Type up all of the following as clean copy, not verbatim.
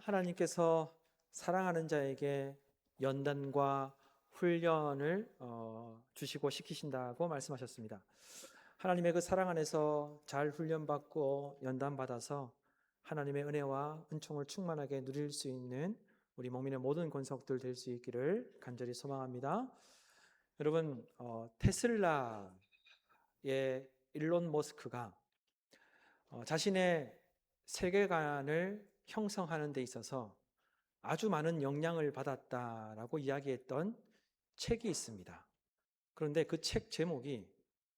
하나님께서 사랑하는 자에게 연단과 훈련을 주시고 시키신다고 말씀하셨습니다. 하나님의 그 사랑 안에서 잘 훈련받고 연단받아서 하나님의 은혜와 은총을 충만하게 누릴 수 있는 우리 목민의 모든 권속들 될 수 있기를 간절히 소망합니다. 여러분, 테슬라의 일론 머스크가 자신의 세계관을 형성하는 데 있어서 아주 많은 영향을 받았다라고 이야기했던 책이 있습니다. 그런데 그 책 제목이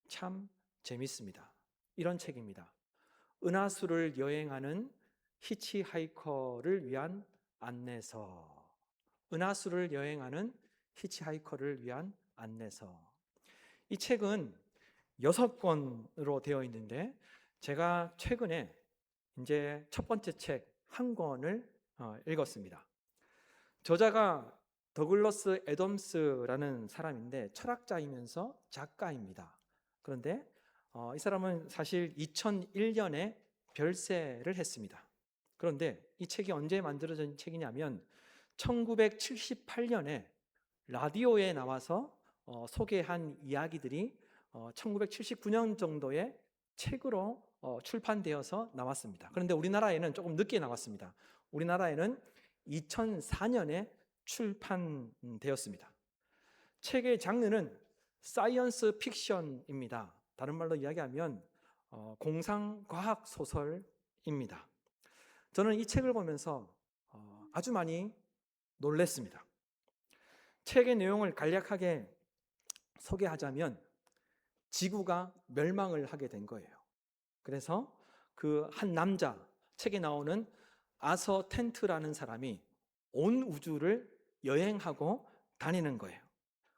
참 재밌습니다. 이런 책입니다. 은하수를 여행하는 히치하이커를 위한 안내서. 은하수를 여행하는 히치하이커를 위한 안내서. 이 책은 6권으로 되어 있는데 제가 최근에 이제 첫 번째 책 한 권을 읽었습니다. 저자가 더글러스 애덤스라는 사람인데 철학자이면서 작가입니다. 그런데 이 사람은 사실 2001년에 별세를 했습니다. 그런데 이 책이 언제 만들어진 책이냐면 1978년에 라디오에 나와서 소개한 이야기들이 1979년 정도의 책으로 출판되어서 나왔습니다. 그런데 우리나라에는 조금 늦게 나왔습니다. 우리나라에는 2004년에 출판되었습니다. 책의 장르는 사이언스 픽션입니다. 다른 말로 이야기하면 공상과학 소설입니다. 저는 이 책을 보면서 아주 많이 놀랐습니다. 책의 내용을 간략하게 소개하자면 지구가 멸망을 하게 된 거예요. 그래서 그 한 남자, 책에 나오는 아서 텐트라는 사람이 온 우주를 여행하고 다니는 거예요.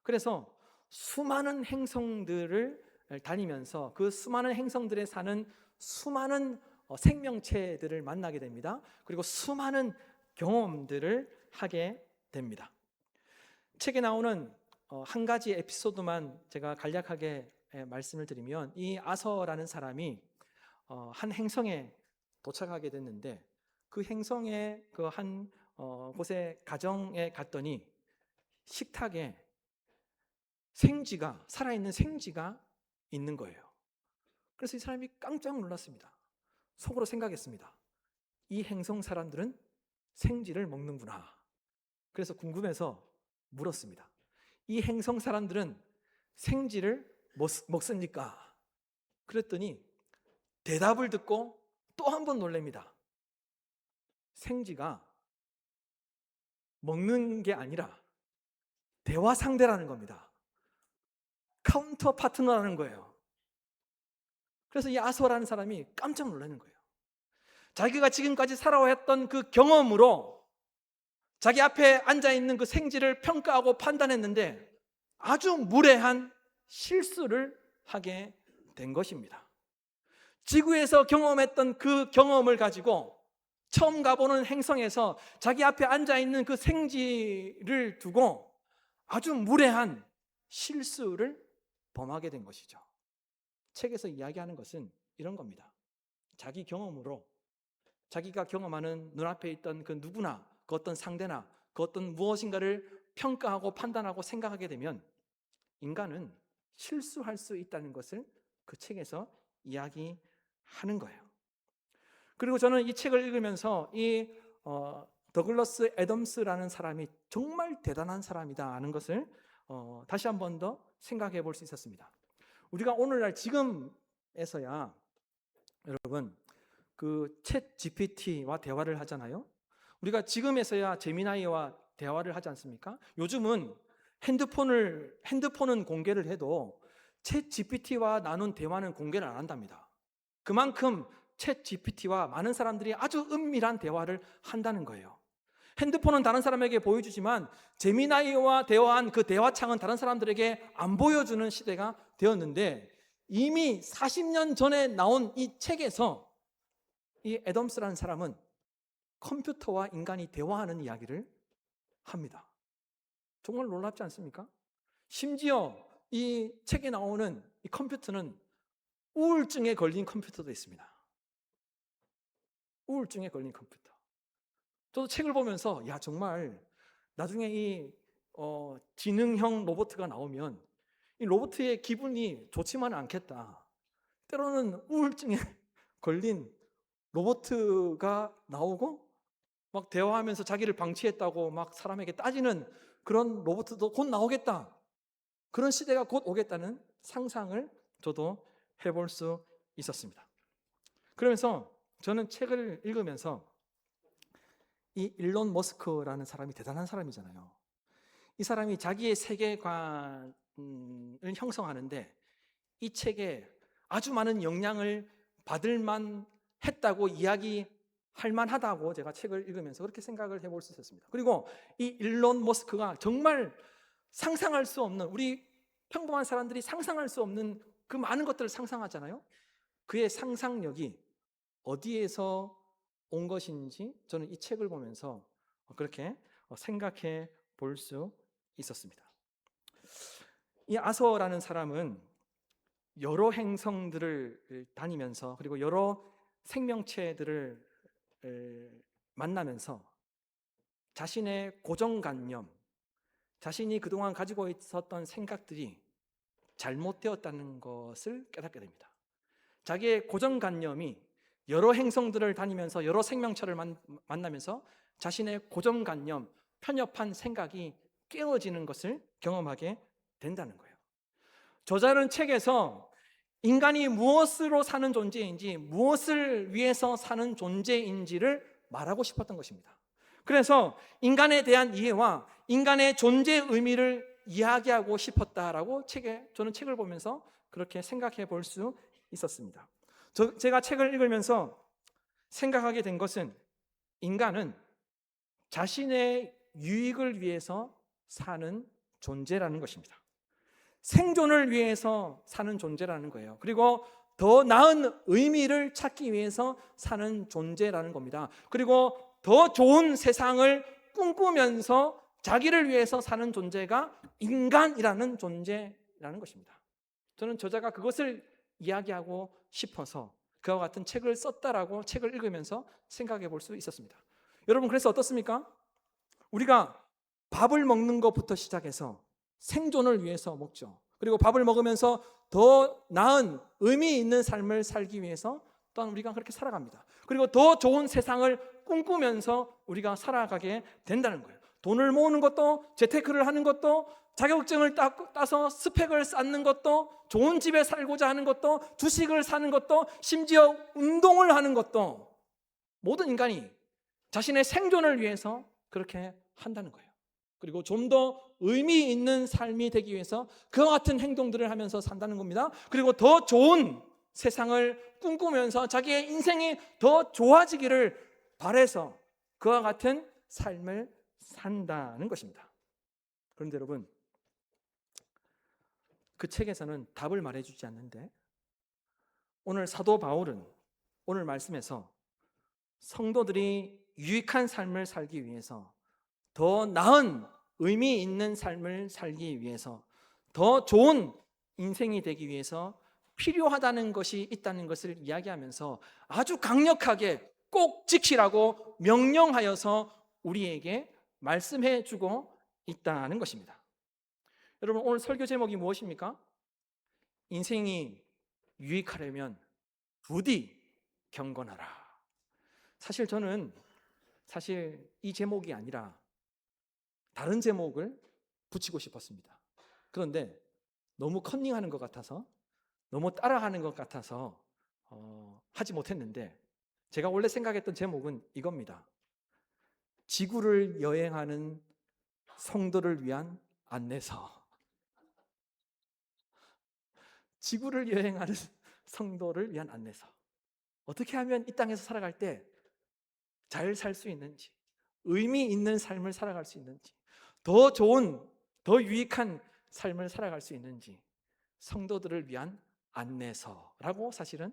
그래서 수많은 행성들을 다니면서 그 수많은 행성들에 사는 수많은 생명체들을 만나게 됩니다. 그리고 수많은 경험들을 하게 됩니다. 책에 나오는 한 가지 에피소드만 제가 간략하게 말씀을 드리면, 이 아서라는 사람이 한 행성에 도착하게 됐는데 그 행성의 그 한 곳에 가정에 갔더니 식탁에 생쥐가, 살아있는 생쥐가 있는 거예요. 그래서 이 사람이 깜짝 놀랐습니다. 속으로 생각했습니다. 이 행성 사람들은 생쥐를 먹는구나. 그래서 궁금해서 물었습니다. 이 행성 사람들은 생쥐를 먹습니까? 그랬더니 대답을 듣고 또 한 번 놀랍니다. 생쥐가 먹는 게 아니라 대화 상대라는 겁니다. 카운터 파트너라는 거예요. 그래서 이 아소라는 사람이 깜짝 놀라는 거예요. 자기가 지금까지 살아왔던 그 경험으로 자기 앞에 앉아있는 그 생쥐를 평가하고 판단했는데 아주 무례한 실수를 하게 된 것입니다. 지구에서 경험했던 그 경험을 가지고 처음 가보는 행성에서 자기 앞에 앉아있는 그 생쥐를 두고 아주 무례한 실수를 범하게 된 것이죠. 책에서 이야기하는 것은 이런 겁니다. 자기 경험으로 자기가 경험하는 눈앞에 있던 그 누구나, 그 어떤 상대나, 그 어떤 무엇인가를 평가하고 판단하고 생각하게 되면 인간은 실수할 수 있다는 것을 그 책에서 이야기하는 거예요. 그리고 저는 이 책을 읽으면서 이 더글러스 애덤스라는 사람이 정말 대단한 사람이다 하는 것을 다시 한 번 더 생각해 볼 수 있었습니다. 우리가 오늘날 지금에서야 여러분 그 챗 GPT와 대화를 하잖아요. 우리가 지금에서야 제미나이와 대화를 하지 않습니까? 요즘은 핸드폰은 공개를 해도 챗 GPT와 나눈 대화는 공개를 안 한답니다. 그만큼 챗 GPT와 많은 사람들이 아주 은밀한 대화를 한다는 거예요. 핸드폰은 다른 사람에게 보여주지만 제미나이와 대화한 그 대화창은 다른 사람들에게 안 보여주는 시대가 되었는데 이미 40년 전에 나온 이 책에서 이 애덤스라는 사람은 컴퓨터와 인간이 대화하는 이야기를 합니다. 정말 놀랍지 않습니까? 심지어 이 책에 나오는 이 컴퓨터는 우울증에 걸린 컴퓨터도 있습니다. 우울증에 걸린 컴퓨터. 저도 책을 보면서 야 정말 나중에 이 지능형 로봇가 나오면 이 로봇의 기분이 좋지만은 않겠다. 때로는 우울증에 걸린 로봇가 나오고 막 대화하면서 자기를 방치했다고 막 사람에게 따지는 그런 로봇도 곧 나오겠다. 그런 시대가 곧 오겠다는 상상을 저도 해볼 수 있었습니다. 그러면서 저는 책을 읽으면서 이 일론 머스크라는 사람이 대단한 사람이잖아요. 이 사람이 자기의 세계관을 형성하는데 이 책에 아주 많은 영향을 받을 만 했다고 이야기할 만하다고 제가 책을 읽으면서 그렇게 생각을 해볼 수 있었습니다. 그리고 이 일론 머스크가 정말 상상할 수 없는, 우리 평범한 사람들이 상상할 수 없는 그 많은 것들을 상상하잖아요. 그의 상상력이 어디에서 온 것인지 저는 이 책을 보면서 그렇게 생각해 볼 수 있었습니다. 이 아서라는 사람은 여러 행성들을 다니면서 그리고 여러 생명체들을 만나면서 자신의 고정관념, 자신이 그동안 가지고 있었던 생각들이 잘못되었다는 것을 깨닫게 됩니다. 자기의 고정관념이 여러 행성들을 다니면서 여러 생명체를 만나면서 자신의 고정관념, 편협한 생각이 깨어지는 것을 경험하게 된다는 거예요. 저자는 책에서 인간이 무엇으로 사는 존재인지, 무엇을 위해서 사는 존재인지를 말하고 싶었던 것입니다. 그래서 인간에 대한 이해와 인간의 존재 의미를 이야기하고 싶었다라고 저는 책을 보면서 그렇게 생각해 볼 수 있었습니다. 제가 책을 읽으면서 생각하게 된 것은 인간은 자신의 유익을 위해서 사는 존재라는 것입니다. 생존을 위해서 사는 존재라는 거예요. 그리고 더 나은 의미를 찾기 위해서 사는 존재라는 겁니다. 그리고 더 좋은 세상을 꿈꾸면서 자기를 위해서 사는 존재가 인간이라는 존재라는 것입니다. 저는 저자가 그것을 이야기하고 싶어서 그와 같은 책을 썼다라고 책을 읽으면서 생각해 볼 수 있었습니다. 여러분, 그래서 어떻습니까? 우리가 밥을 먹는 것부터 시작해서 생존을 위해서 먹죠. 그리고 밥을 먹으면서 더 나은 의미 있는 삶을 살기 위해서 또한 우리가 그렇게 살아갑니다. 그리고 더 좋은 세상을 꿈꾸면서 우리가 살아가게 된다는 거예요. 돈을 모으는 것도, 재테크를 하는 것도, 자격증을 따서 스펙을 쌓는 것도, 좋은 집에 살고자 하는 것도, 주식을 사는 것도, 심지어 운동을 하는 것도 모든 인간이 자신의 생존을 위해서 그렇게 한다는 거예요. 그리고 좀 더 의미 있는 삶이 되기 위해서 그와 같은 행동들을 하면서 산다는 겁니다. 그리고 더 좋은 세상을 꿈꾸면서 자기의 인생이 더 좋아지기를 바라서 그와 같은 삶을 산다는 것입니다. 그런데 여러분, 그 책에서는 답을 말해주지 않는데 오늘 사도 바울은 오늘 말씀에서 성도들이 유익한 삶을 살기 위해서, 더 나은 의미 있는 삶을 살기 위해서, 더 좋은 인생이 되기 위해서 필요하다는 것이 있다는 것을 이야기하면서 아주 강력하게 꼭 지키라고 명령하여서 우리에게 말씀해 주고 있다는 것입니다. 여러분, 오늘 설교 제목이 무엇입니까? 인생이 유익하려면 부디 경건하라. 저는 이 제목이 아니라 다른 제목을 붙이고 싶었습니다. 그런데 너무 컨닝하는 것 같아서, 너무 따라하는 것 같아서 하지 못했는데, 제가 원래 생각했던 제목은 이겁니다. 지구를 여행하는 성도를 위한 안내서. 지구를 여행하는 성도를 위한 안내서. 어떻게 하면 이 땅에서 살아갈 때 잘 살 수 있는지, 의미 있는 삶을 살아갈 수 있는지, 더 좋은, 더 유익한 삶을 살아갈 수 있는지, 성도들을 위한 안내서라고 사실은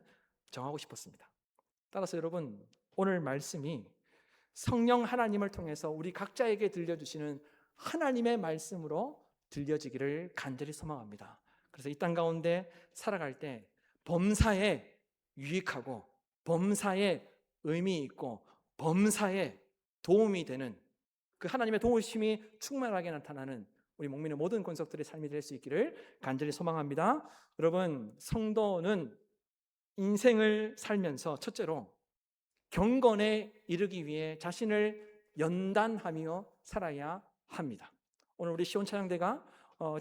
정하고 싶었습니다. 따라서 여러분, 오늘 말씀이 성령 하나님을 통해서 우리 각자에게 들려주시는 하나님의 말씀으로 들려지기를 간절히 소망합니다. 그래서 이 땅 가운데 살아갈 때 범사에 유익하고, 범사에 의미 있고, 범사에 도움이 되는, 그 하나님의 도우심이 충만하게 나타나는 우리 목민의 모든 권속들의 삶이 될 수 있기를 간절히 소망합니다. 여러분, 성도는 인생을 살면서 첫째로 경건에 이르기 위해 자신을 연단하며 살아야 합니다. 오늘 우리 시온 찬양대가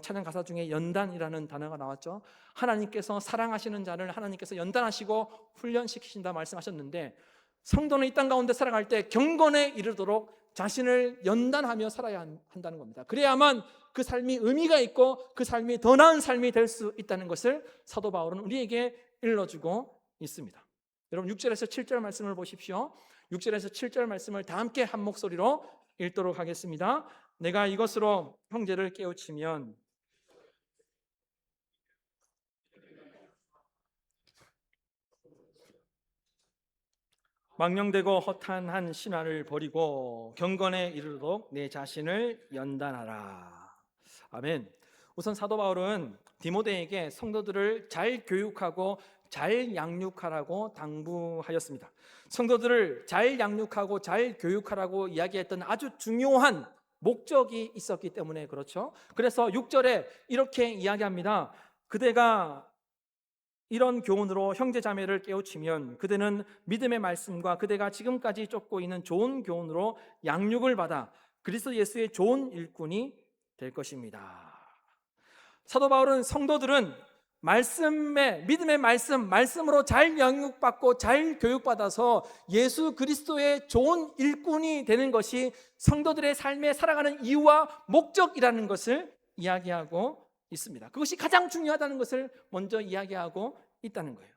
찬양 가사 중에 연단이라는 단어가 나왔죠. 하나님께서 사랑하시는 자를 하나님께서 연단하시고 훈련시키신다 말씀하셨는데, 성도는 이 땅 가운데 살아갈 때 경건에 이르도록 자신을 연단하며 살아야 한다는 겁니다. 그래야만 그 삶이 의미가 있고 그 삶이 더 나은 삶이 될 수 있다는 것을 사도 바울은 우리에게 일러주고 있습니다. 여러분, 6절에서 7절 말씀을 보십시오. 6절에서 7절 말씀을 다 함께 한 목소리로 읽도록 하겠습니다. 내가 이것으로 형제를 깨우치면 망령되고 허탄한 신화를 버리고 경건에 이르도록 내 자신을 연단하라. 아멘. 우선 사도 바울은 디모데에게 성도들을 잘 교육하고 잘 양육하라고 당부하였습니다. 성도들을 잘 양육하고 잘 교육하라고 이야기했던 아주 중요한 목적이 있었기 때문에 그렇죠. 그래서 6절에 이렇게 이야기합니다. 그대가 이런 교훈으로 형제 자매를 깨우치면 그대는 믿음의 말씀과 그대가 지금까지 쫓고 있는 좋은 교훈으로 양육을 받아 그리스도 예수의 좋은 일꾼이 될 것입니다. 사도 바울은 성도들은 믿음의 말씀으로 잘 양육받고 잘 교육받아서 예수 그리스도의 좋은 일꾼이 되는 것이 성도들의 삶에 살아가는 이유와 목적이라는 것을 이야기하고 있습니다. 그것이 가장 중요하다는 것을 먼저 이야기하고 있다는 거예요.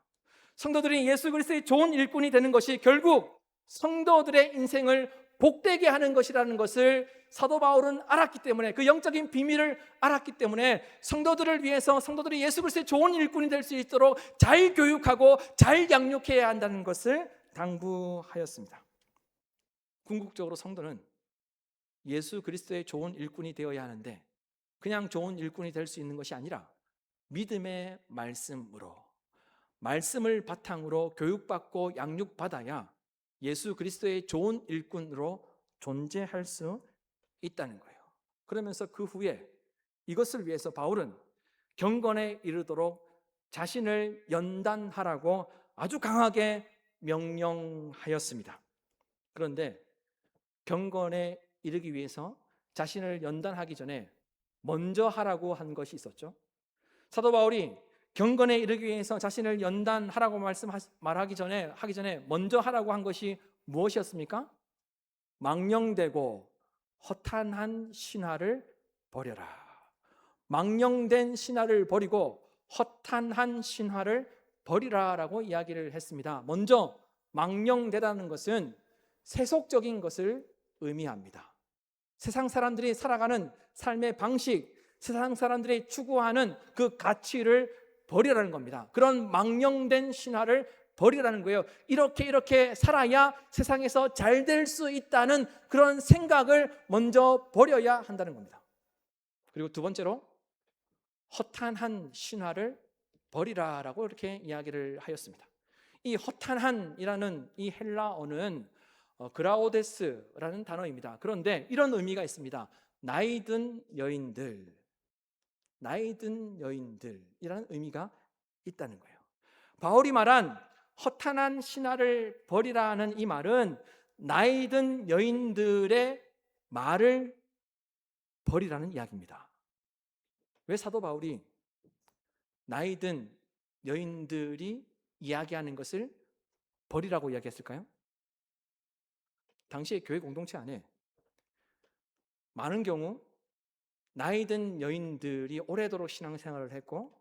성도들이 예수 그리스도의 좋은 일꾼이 되는 것이 결국 성도들의 인생을 복되게 하는 것이라는 것을 사도 바울은 알았기 때문에, 그 영적인 비밀을 알았기 때문에 성도들을 위해서 성도들이 예수 그리스도의 좋은 일꾼이 될 수 있도록 잘 교육하고 잘 양육해야 한다는 것을 당부하였습니다. 궁극적으로 성도는 예수 그리스도의 좋은 일꾼이 되어야 하는데, 그냥 좋은 일꾼이 될 수 있는 것이 아니라 믿음의 말씀을 바탕으로 교육받고 양육받아야 예수 그리스도의 좋은 일꾼으로 존재할 수 있다는 거예요. 그러면서 그 후에 이것을 위해서 바울은 경건에 이르도록 자신을 연단하라고 아주 강하게 명령하였습니다. 그런데 경건에 이르기 위해서 자신을 연단하기 전에 먼저 하라고 한 것이 있었죠. 사도 바울이 경건에 이르기 위해서 자신을 연단하라고 말하기 전에 먼저 하라고 한 것이 무엇이었습니까? 망령되고 허탄한 신화를 버려라. 망령된 신화를 버리고 허탄한 신화를 버리라라고 이야기를 했습니다. 먼저 망령되다는 것은 세속적인 것을 의미합니다. 세상 사람들이 살아가는 삶의 방식, 세상 사람들이 추구하는 그 가치를 버리라는 겁니다. 그런 망령된 신화를 버리라는 거예요. 이렇게 살아야 세상에서 잘 될 수 있다는 그런 생각을 먼저 버려야 한다는 겁니다. 그리고 두 번째로 허탄한 신화를 버리라라고 이렇게 이야기를 하였습니다. 이 허탄한이라는 이 헬라어는 그라오데스라는 단어입니다. 그런데 이런 의미가 있습니다. 나이든 여인들이라는 의미가 있다는 거예요. 바울이 말한 허탄한 신화를 버리라는 이 말은 나이든 여인들의 말을 버리라는 이야기입니다. 왜 사도 바울이 나이든 여인들이 이야기하는 것을 버리라고 이야기했을까요? 당시의 교회 공동체 안에 많은 경우 나이든 여인들이 오래도록 신앙생활을 했고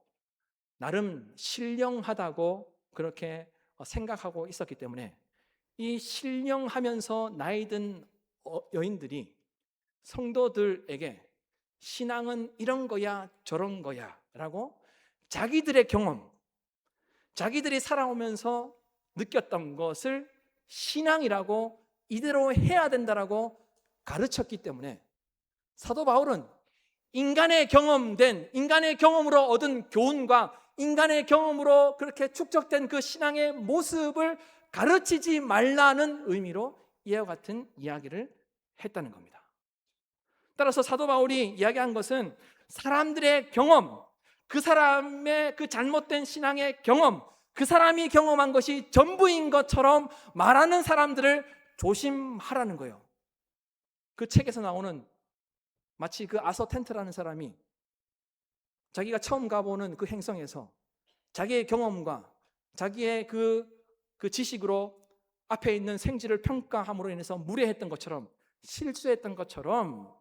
나름 신령하다고 그렇게 생각하고 있었기 때문에 이 신령하면서 나이든 여인들이 성도들에게 신앙은 이런 거야 저런 거야 라고 자기들의 경험, 자기들이 살아오면서 느꼈던 것을 신앙이라고 이대로 해야 된다라고 가르쳤기 때문에 사도 바울은 인간의 경험으로 얻은 교훈과 인간의 경험으로 그렇게 축적된 그 신앙의 모습을 가르치지 말라는 의미로 이와 같은 이야기를 했다는 겁니다. 따라서 사도 바울이 이야기한 것은 사람들의 경험, 그 사람의 그 잘못된 신앙의 경험, 그 사람이 경험한 것이 전부인 것처럼 말하는 사람들을 조심하라는 거예요. 그 책에서 나오는 마치 그 아서 텐트라는 사람이 자기가 처음 가보는 그 행성에서 자기의 경험과 자기의 그 지식으로 앞에 있는 생지를 평가함으로 인해서 무례했던 것처럼, 실수했던 것처럼,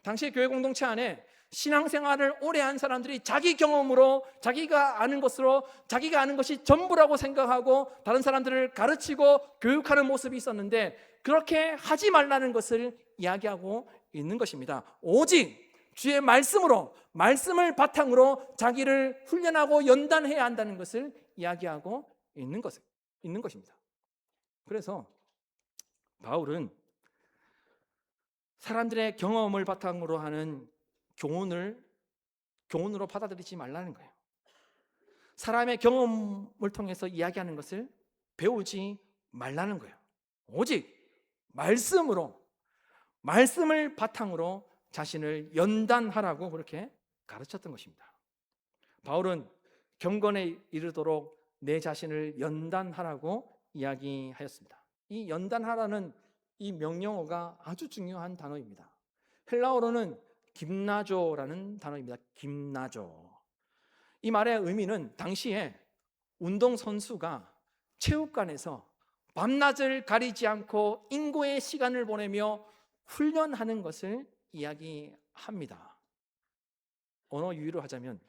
당시 교회 공동체 안에 신앙생활을 오래 한 사람들이 자기 경험으로, 자기가 아는 것으로, 자기가 아는 것이 전부라고 생각하고 다른 사람들을 가르치고 교육하는 모습이 있었는데, 그렇게 하지 말라는 것을 이야기하고 있는 것입니다. 오직 주의 말씀으로, 말씀을 바탕으로 자기를 훈련하고 연단해야 한다는 것을 이야기하고 있는 것입니다. 그래서 바울은 사람들의 경험을 바탕으로 하는 교훈으로 받아들이지 말라는 거예요. 사람의 경험을 통해서 이야기하는 것을 배우지 말라는 거예요. 오직 말씀을 바탕으로 자신을 연단하라고 그렇게 가르쳤던 것입니다. 바울은 경건에 이르도록 내 자신을 연단하라고 이야기하였습니다. 이 연단하라는 이 명령어가 아주 중요한 단어입니다. 헬라어로는 김나조라는 단어입니다. 김나조. 이 말의 의미는 당시에 운동선수가 체육관에서 밤낮을 가리지 않고 인고의 시간을 보내며 훈련하는 것을 이야기합니다. 언어 유희로 하자면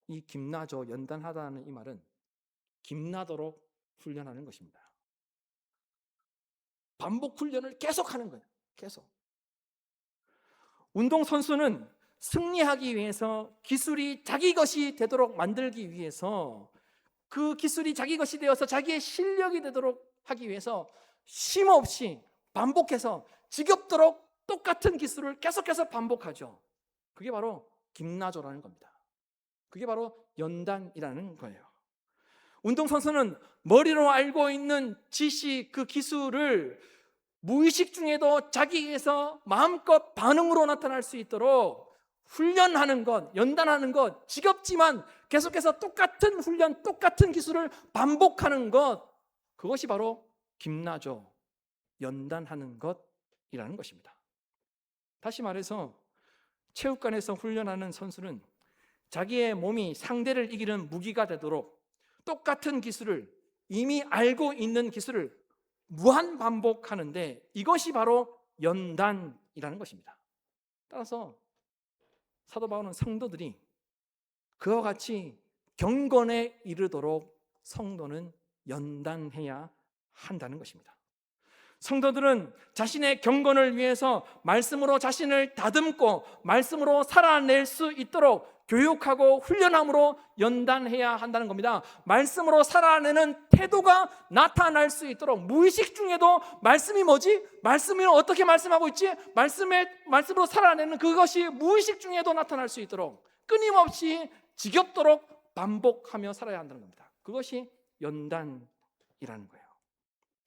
이 김나조, 연단하다는 이 말은 김나도록 훈련하는 것입니다. 반복 훈련을 계속하는 거예요. 계속. 운동선수는 승리하기 위해서 기술이 자기 것이 되도록 만들기 위해서, 그 기술이 자기 것이 되어서 자기의 실력이 되도록 하기 위해서 쉼없이 반복해서 지겹도록 똑같은 기술을 계속해서 반복하죠. 그게 바로 김나조라는 겁니다. 그게 바로 연단이라는 거예요. 운동선수는 머리로 알고 있는 지식, 그 기술을 무의식 중에도 자기에서 마음껏 반응으로 나타날 수 있도록 훈련하는 것, 연단하는 것, 지겹지만 계속해서 똑같은 훈련, 똑같은 기술을 반복하는 것, 그것이 바로 김나조, 연단하는 것이라는 것입니다. 다시 말해서 체육관에서 훈련하는 선수는 자기의 몸이 상대를 이기는 무기가 되도록 똑같은 기술을, 이미 알고 있는 기술을 무한 반복하는데, 이것이 바로 연단이라는 것입니다. 따라서 사도 바울은 성도들이 그와 같이 경건에 이르도록 성도는 연단해야 한다는 것입니다. 성도들은 자신의 경건을 위해서 말씀으로 자신을 다듬고 말씀으로 살아낼 수 있도록 교육하고 훈련함으로 연단해야 한다는 겁니다. 말씀으로 살아내는 태도가 나타날 수 있도록, 무의식 중에도 말씀이 뭐지? 말씀이 어떻게 말씀하고 있지? 말씀으로 살아내는 그것이 무의식 중에도 나타날 수 있도록 끊임없이 지겹도록 반복하며 살아야 한다는 겁니다. 그것이 연단이라는 거예요.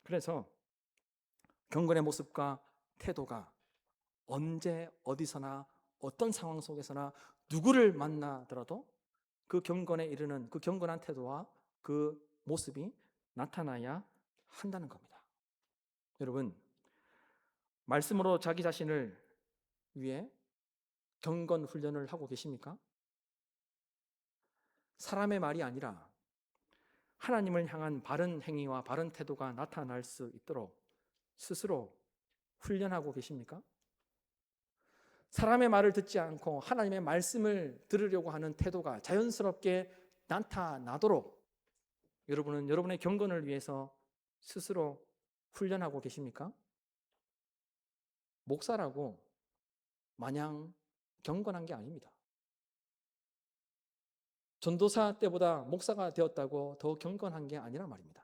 그래서 경건의 모습과 태도가 언제 어디서나 어떤 상황 속에서나 누구를 만나더라도 그 경건에 이르는 그 경건한 태도와 그 모습이 나타나야 한다는 겁니다. 여러분, 말씀으로 자기 자신을 위해 경건 훈련을 하고 계십니까? 사람의 말이 아니라 하나님을 향한 바른 행위와 바른 태도가 나타날 수 있도록 스스로 훈련하고 계십니까? 사람의 말을 듣지 않고 하나님의 말씀을 들으려고 하는 태도가 자연스럽게 나타나도록 여러분은 여러분의 경건을 위해서 스스로 훈련하고 계십니까? 목사라고 마냥 경건한 게 아닙니다. 전도사 때보다 목사가 되었다고 더 경건한 게 아니란 말입니다.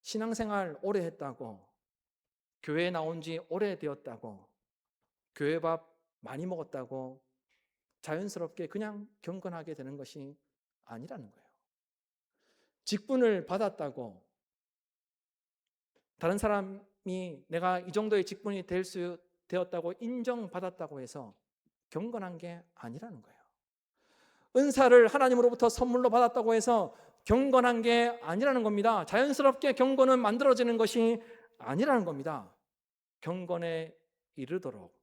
신앙생활 오래 했다고, 교회에 나온 지 오래 되었다고, 교회 밥 많이 먹었다고 자연스럽게 그냥 경건하게 되는 것이 아니라는 거예요. 직분을 받았다고 다른 사람 하나님이 내가 이 정도의 직분이 되었다고 인정받았다고 해서 경건한 게 아니라는 거예요. 은사를 하나님으로부터 선물로 받았다고 해서 경건한 게 아니라는 겁니다. 자연스럽게 경건은 만들어지는 것이 아니라는 겁니다. 경건에 이르도록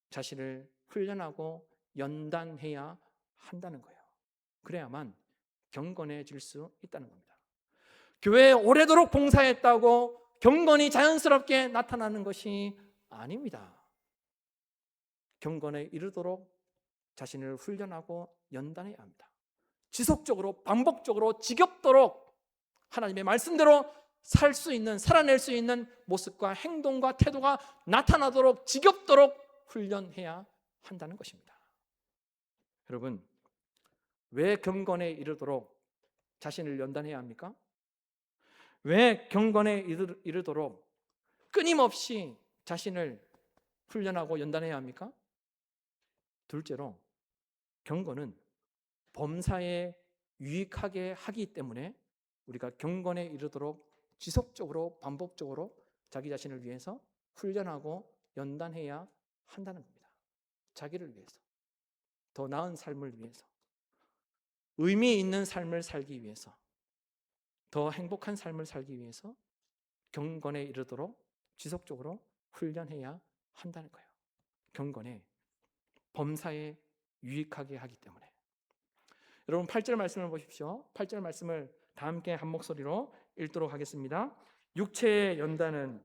자신을 훈련하고 연단해야 한다는 거예요. 그래야만 경건해질 수 있다는 겁니다. 교회에 오래도록 봉사했다고 경건이 자연스럽게 나타나는 것이 아닙니다. 경건에 이르도록 자신을 훈련하고 연단해야 합니다. 지속적으로 반복적으로 지겹도록 하나님의 말씀대로 살 수 있는, 살아낼 수 있는 모습과 행동과 태도가 나타나도록 지겹도록 훈련해야 한다는 것입니다. 여러분, 왜 경건에 이르도록 자신을 연단해야 합니까? 왜 경건에 이르도록 끊임없이 자신을 훈련하고 연단해야 합니까? 둘째로, 경건은 범사에 유익하게 하기 때문에 우리가 경건에 이르도록 지속적으로 반복적으로 자기 자신을 위해서 훈련하고 연단해야 한다는 겁니다. 자기를 위해서, 더 나은 삶을 위해서, 의미 있는 삶을 살기 위해서, 더 행복한 삶을 살기 위해서 경건에 이르도록 지속적으로 훈련해야 한다는 거예요. 경건에 범사에 유익하게 하기 때문에. 여러분 8절 말씀을 보십시오. 8절 말씀을 다 함께 한 목소리로 읽도록 하겠습니다. 육체의 연단은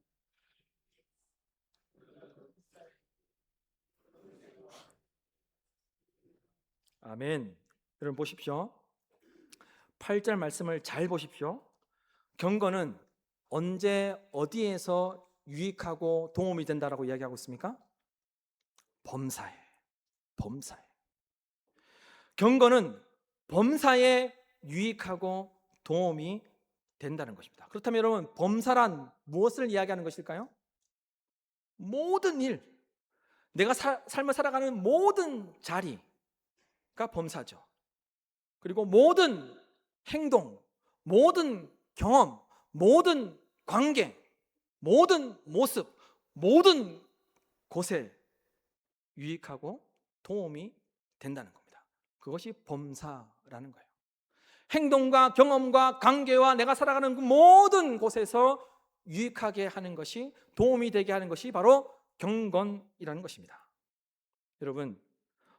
아멘. 여러분 보십시오. 8절 말씀을 잘 보십시오. 경건은 언제 어디에서 유익하고 도움이 된다라고 이야기하고 있습니까? 범사에. 경건은 범사에 유익하고 도움이 된다는 것입니다. 그렇다면 여러분, 범사란 무엇을 이야기하는 것일까요? 모든 일, 내가 삶을 살아가는 모든 자리가 범사죠. 그리고 모든 행동, 모든 경험, 모든 관계, 모든 모습, 모든 곳에 유익하고 도움이 된다는 겁니다. 그것이 범사라는 거예요. 행동과 경험과 관계와 내가 살아가는 그 모든 곳에서 유익하게 하는 것이, 도움이 되게 하는 것이 바로 경건이라는 것입니다. 여러분,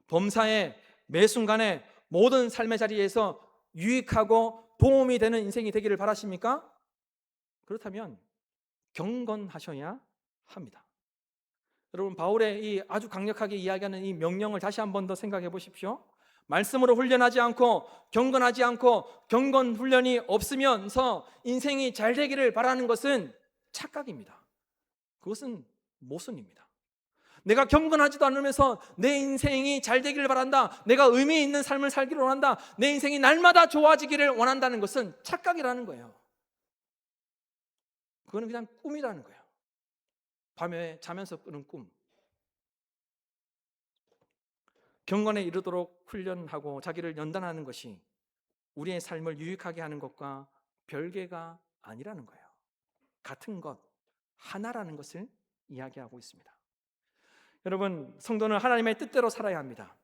범사의 매 순간에 모든 삶의 자리에서 유익하고 도움이 되는 인생이 되기를 바라십니까? 그렇다면 경건하셔야 합니다. 여러분, 바울의 이 아주 강력하게 이야기하는 이 명령을 다시 한 번 더 생각해 보십시오. 말씀으로 훈련하지 않고 경건하지 않고 경건 훈련이 없으면서 인생이 잘 되기를 바라는 것은 착각입니다. 그것은 모순입니다. 내가 경건하지도 않으면서 내 인생이 잘 되기를 바란다, 내가 의미 있는 삶을 살기를 원한다, 내 인생이 날마다 좋아지기를 원한다는 것은 착각이라는 거예요. 그거는 그냥 꿈이라는 거예요. 밤에 자면서 꾸는 꿈. 경건에 이르도록 훈련하고 자기를 연단하는 것이 우리의 삶을 유익하게 하는 것과 별개가 아니라는 거예요. 같은 것, 하나라는 것을 이야기하고 있습니다. 여러분, 성도는 하나님의 뜻대로 살아야 합니다.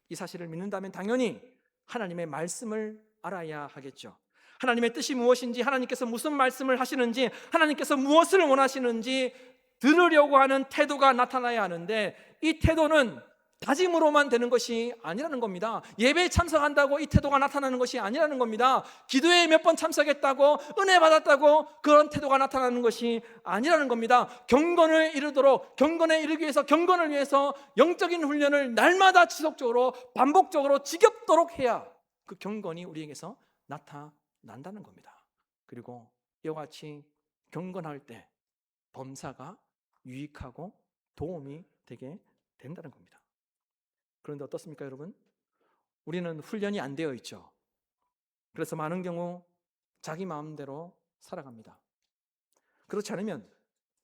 이 사실을 믿는다면 당연히 하나님의 말씀을 알아야 하겠죠. 하나님의 뜻이 무엇인지, 하나님께서 무슨 말씀을 하시는지, 하나님께서 무엇을 원하시는지 들으려고 하는 태도가 나타나야 하는데, 이 태도는 다짐으로만 되는 것이 아니라는 겁니다. 예배에 참석한다고 이 태도가 나타나는 것이 아니라는 겁니다. 기도에 몇 번 참석했다고, 은혜 받았다고 그런 태도가 나타나는 것이 아니라는 겁니다. 경건을 이루도록, 경건에 이르기 위해서, 경건을 위해서 영적인 훈련을 날마다 지속적으로 반복적으로 지겹도록 해야 그 경건이 우리에게서 나타난다는 겁니다. 그리고 이와 같이 경건할 때 범사가 유익하고 도움이 되게 된다는 겁니다. 그런데 어떻습니까, 여러분? 우리는 훈련이 안 되어 있죠. 그래서 많은 경우 자기 마음대로 살아갑니다. 그렇지 않으면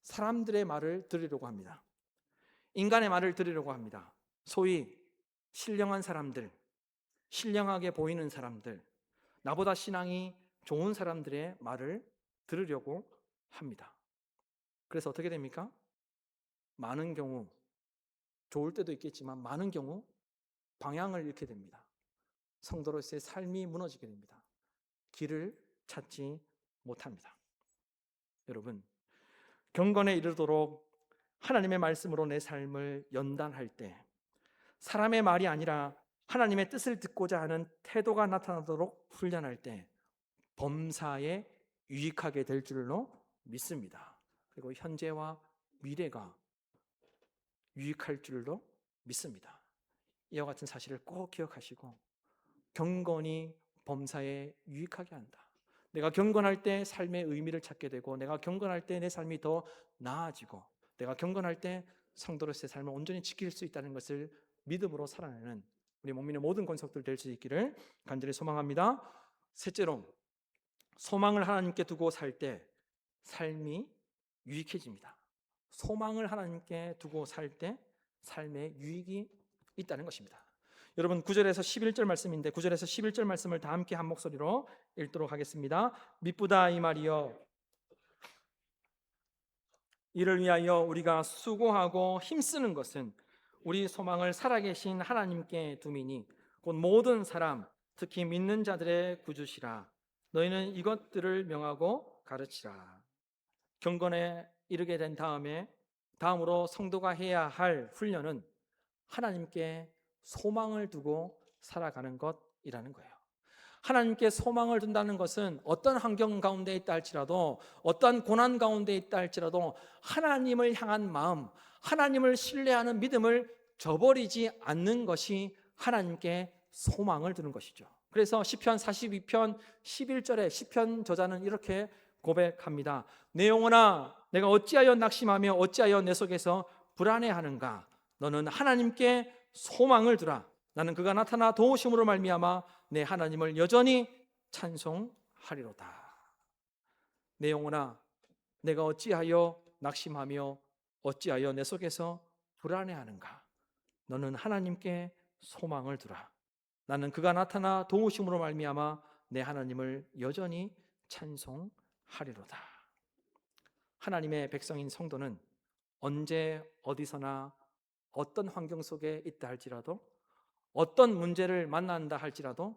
사람들의 말을 들으려고 합니다. 인간의 말을 들으려고 합니다. 소위 신령한 사람들, 신령하게 보이는 사람들, 나보다 신앙이 좋은 사람들의 말을 들으려고 합니다. 그래서 어떻게 됩니까? 많은 경우, 좋을 때도 있겠지만 많은 경우 방향을 잃게 됩니다. 성도로서의 삶이 무너지게 됩니다. 길을 찾지 못합니다. 여러분, 경건에 이르도록 하나님의 말씀으로 내 삶을 연단할 때, 사람의 말이 아니라 하나님의 뜻을 듣고자 하는 태도가 나타나도록 훈련할 때 범사에 유익하게 될 줄로 믿습니다. 그리고 현재와 미래가 유익할 줄로 믿습니다. 이와 같은 사실을 꼭 기억하시고, 경건이 범사에 유익하게 한다. 내가 경건할 때 삶의 의미를 찾게 되고, 내가 경건할 때 내 삶이 더 나아지고, 내가 경건할 때 성도로서의 삶을 온전히 지킬 수 있다는 것을 믿음으로 살아내는 우리 목민의 모든 권속들 될 수 있기를 간절히 소망합니다. 셋째로, 소망을 하나님께 두고 살 때 삶이 유익해집니다. 소망을 하나님께 두고 살 때 삶에 유익이 있다는 것입니다. 여러분, 9절에서 11절 말씀인데 9절에서 11절 말씀을 다 함께 한 목소리로 읽도록 하겠습니다. 미쁘다 이 말이여, 이를 위하여 우리가 수고하고 힘쓰는 것은 우리 소망을 살아계신 하나님께 두미니 곧 모든 사람, 특히 믿는 자들의 구주시라. 너희는 이것들을 명하고 가르치라. 경건에 이르게 된 다음으로 성도가 해야 할 훈련은 하나님께 소망을 두고 살아가는 것이라는 거예요. 하나님께 소망을 둔다는 것은 어떤 환경 가운데 있다 할지라도, 어떤 고난 가운데 있다 할지라도 하나님을 향한 마음, 하나님을 신뢰하는 믿음을 저버리지 않는 것이 하나님께 소망을 두는 것이죠. 그래서 시편 42편 11절에 시편 저자는 이렇게 고백합니다. 내 영혼아, 내가 어찌하여 낙심하며 어찌하여 내 속에서 불안해하는가? 너는 하나님께 소망을 두라. 나는 그가 나타나 도우심으로 말미암아 내 하나님을 여전히 찬송하리로다. 내 영혼아, 내가 어찌하여 낙심하며 어찌하여 내 속에서 불안해하는가? 너는 하나님께 소망을 두라. 나는 그가 나타나 도우심으로 말미암아 내 하나님을 여전히 찬송하리로다. 하나님의 백성인 성도는 언제 어디서나 어떤 환경 속에 있다 할지라도, 어떤 문제를 만난다 할지라도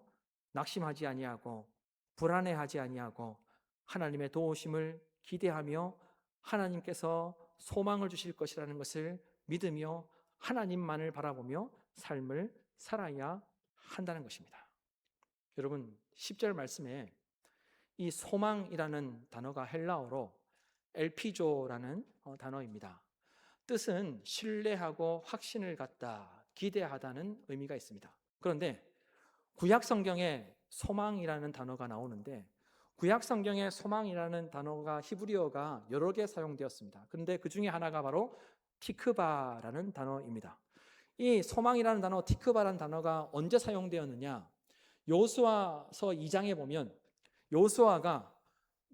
낙심하지 아니하고 불안해하지 아니하고 하나님의 도우심을 기대하며 하나님께서 소망을 주실 것이라는 것을 믿으며 하나님만을 바라보며 삶을 살아야 한다는 것입니다. 여러분, 10절 말씀에 이 소망이라는 단어가 헬라어로 엘피조라는 단어입니다. 뜻은 신뢰하고 확신을 갖다, 기대하다는 의미가 있습니다. 그런데 구약 성경에 소망이라는 단어가 나오는데, 구약 성경에 소망이라는 단어가 히브리어가 여러 개 사용되었습니다. 그런데 그 중에 하나가 바로 티크바라는 단어입니다. 이 소망이라는 단어, 티크바라는 단어가 언제 사용되었느냐? 여호수아서 2장에 보면 여호수아가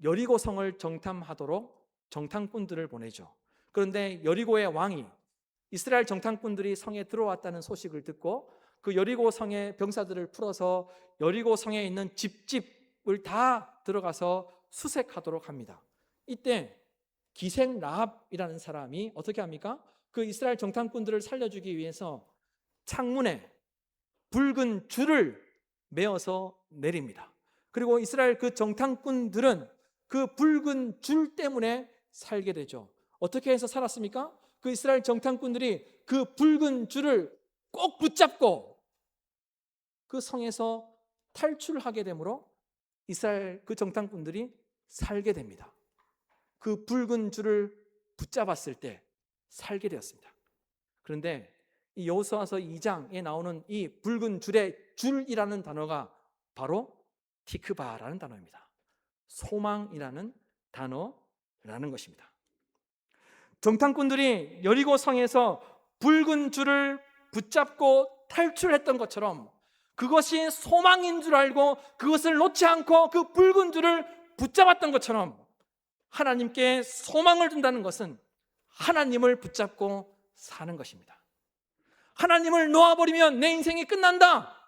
여리고성을 정탐하도록 정탐꾼들을 보내죠. 그런데 여리고의 왕이 이스라엘 정탐꾼들이 성에 들어왔다는 소식을 듣고 그 여리고 성의 병사들을 풀어서 여리고 성에 있는 집집을 다 들어가서 수색하도록 합니다. 이때 기생 라합이라는 사람이 어떻게 합니까? 그 이스라엘 정탐꾼들을 살려주기 위해서 창문에 붉은 줄을 메어서 내립니다. 그리고 이스라엘 그 정탐꾼들은 그 붉은 줄 때문에 살게 되죠. 어떻게 해서 살았습니까? 그 이스라엘 정탐꾼들이 그 붉은 줄을 꼭 붙잡고 그 성에서 탈출하게 되므로 이스라엘 그 정탐꾼들이 살게 됩니다. 그 붉은 줄을 붙잡았을 때 살게 되었습니다. 그런데 이 여호수아서 2장에 나오는 이 붉은 줄의 줄이라는 단어가 바로 티크바라는 단어입니다. 소망이라는 단어라는 것입니다. 정탐꾼들이 여리고 성에서 붉은 줄을 붙잡고 탈출했던 것처럼 그것이 소망인 줄 알고 그것을 놓지 않고 그 붉은 줄을 붙잡았던 것처럼 하나님께 소망을 둔다는 것은 하나님을 붙잡고 사는 것입니다. 하나님을 놓아버리면 내 인생이 끝난다.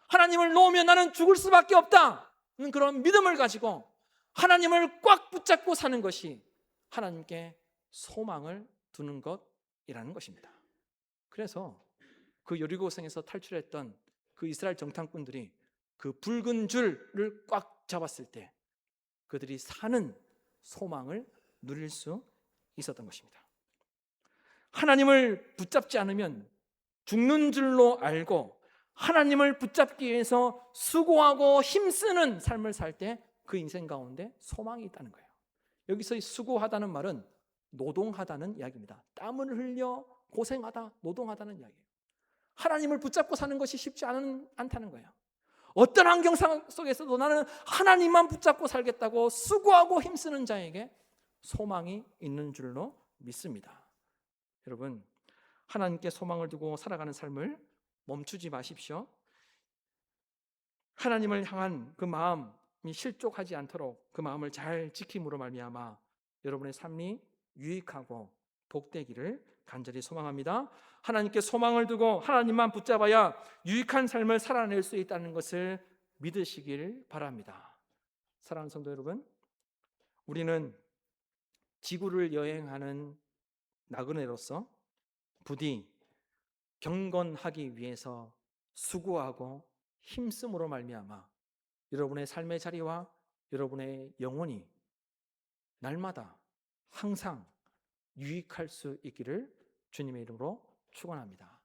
하나님을 놓으면 나는 죽을 수밖에 없다. 그런 믿음을 가지고 하나님을 꽉 붙잡고 사는 것이 하나님께 소망을 두는 것이라는 것입니다. 그래서 그 여리고성에서 탈출했던 그 이스라엘 정탐꾼들이 그 붉은 줄을 꽉 잡았을 때 그들이 사는 소망을 누릴 수 있었던 것입니다. 하나님을 붙잡지 않으면 죽는 줄로 알고 하나님을 붙잡기 위해서 수고하고 힘쓰는 삶을 살 때 그 인생 가운데 소망이 있다는 거예요. 여기서 이 수고하다는 말은 노동하다는 이야기입니다. 땀을 흘려 고생하다, 노동하다는 이야기예요. 하나님을 붙잡고 사는 것이 쉽지 않다는 거예요. 어떤 환경 속에서도 나는 하나님만 붙잡고 살겠다고 수고하고 힘쓰는 자에게 소망이 있는 줄로 믿습니다. 여러분, 하나님께 소망을 두고 살아가는 삶을 멈추지 마십시오. 하나님을 향한 그 마음이 실족하지 않도록 그 마음을 잘 지킴으로 말미암아 여러분의 삶이 유익하고 복되기를 간절히 소망합니다. 하나님께 소망을 두고 하나님만 붙잡아야 유익한 삶을 살아낼 수 있다는 것을 믿으시길 바랍니다. 사랑하는 성도 여러분, 우리는 지구를 여행하는 나그네로서 부디 경건하기 위해서 수고하고 힘씀으로 말미암아 여러분의 삶의 자리와 여러분의 영혼이 날마다 항상 유익할 수 있기를 주님의 이름으로 축원합니다.